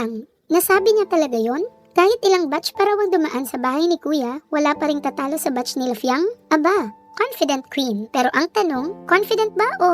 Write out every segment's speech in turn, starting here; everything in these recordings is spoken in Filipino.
lang, nasabi niya talaga yon? Kahit ilang batch pa raw ang dumaan sa bahay ni Kuya, wala pa ring tatalo sa batch nila Fiang? Aba, confident queen. Pero ang tanong, confident ba o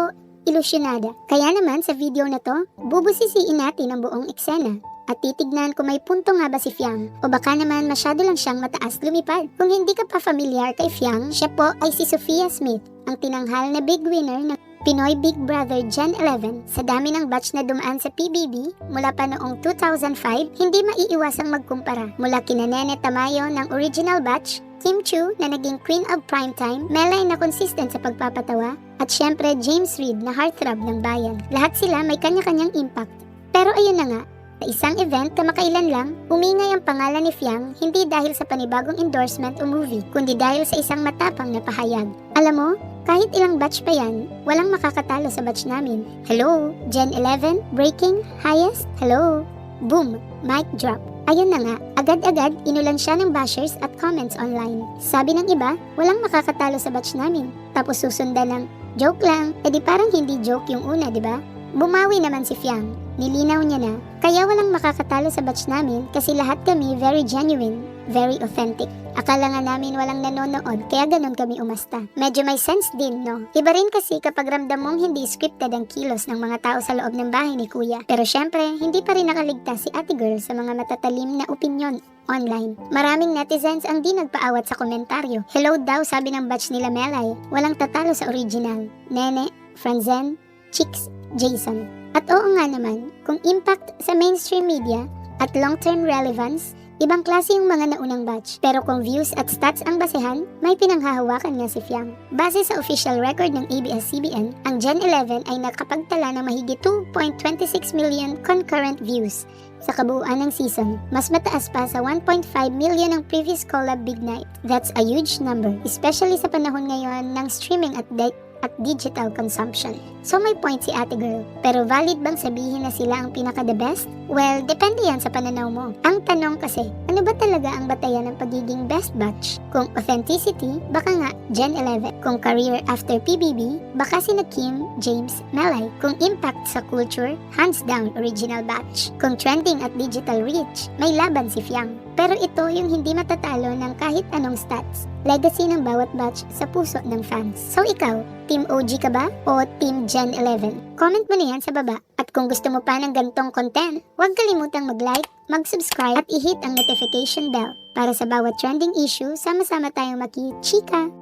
ilusyonada? Kaya naman sa video na to, bubusisiin natin ang buong eksena. At titignan kung may punto nga ba si Fiang o baka naman masyado lang siyang mataas lumipad. Kung hindi ka pa familiar kay Fiang, siya po ay si Sophia Smith, ang tinanghal na big winner ng Pinoy Big Brother Gen 11. Sa dami ng batch na dumaan sa PBB mula pa noong 2005, hindi maiiwasang magkumpara. Mula kina Nene Tamayo ng original batch, Kim Chu na naging Queen of Primetime, Melay na consistent sa pagpapatawa, at syempre James Reid na heartthrob ng bayan. Lahat sila may kanya-kanyang impact. Pero ayun na nga, sa isang event kamakailan lang, umingay ang pangalan ni Fiang hindi dahil sa panibagong endorsement o movie, kundi dahil sa isang matapang na pahayag. Alam mo, kahit ilang batch pa yan, walang makakatalo sa batch namin. Hello, Gen 11, breaking, highest, hello. Boom, mic drop. Ayun na nga, agad-agad inulan siya ng bashers at comments online. Sabi ng iba, walang makakatalo sa batch namin. Tapos susundan ng, joke lang, edi parang hindi joke yung una, di ba? Bumawi naman si Fiang. Nilinaw niya na, kaya walang makakatalo sa batch namin kasi lahat kami very genuine, very authentic. Akala nga namin walang nanonood kaya ganun kami umasta. Medyo may sense din, no? Iba rin kasi kapag ramdam mong hindi scripted ang kilos ng mga tao sa loob ng bahay ni Kuya. Pero syempre, hindi pa rin nakaligtas si Ate Girl sa mga matatalim na opinyon online. Maraming netizens ang di nagpaawat sa komentaryo. Hello daw sabi ng batch nila Melay. Walang tatalo sa original. Nene, Franzen, Chicks, Jason. At oo nga naman, kung impact sa mainstream media at long-term relevance, ibang klase yung mga naunang batch. Pero kung views at stats ang basehan, may pinanghahawakan nga si Fiang. Base sa official record ng ABS-CBN, ang Gen 11 ay nakapagtala ng mahigit 2.26 million concurrent views sa kabuuan ng season. Mas mataas pa sa 1.5 million ang previous collab Big Night. That's a huge number, especially sa panahon ngayon ng streaming at digital consumption. So may point si Ate Girl. Pero valid bang sabihin na sila ang pinaka-the best? Well, depende yan sa pananaw mo. Ang tanong kasi, ano ba talaga ang batayan ng pagiging best batch? Kung authenticity, baka nga Gen 11. Kung career after PBB, baka sina Kim, James, Melay. Kung impact sa culture, hands down original batch. Kung trending at digital reach, may laban si Fiang. Pero ito yung hindi matatalo ng kahit anong stats. Legacy ng bawat batch sa puso ng fans. So ikaw, Team OG ka ba o Team Gen 11? Comment mo na yan sa baba. At kung gusto mo pa ng gantong content, huwag kalimutang mag-like, mag-subscribe at i-hit ang notification bell para sa bawat trending issue, sama-sama tayong maki-chika.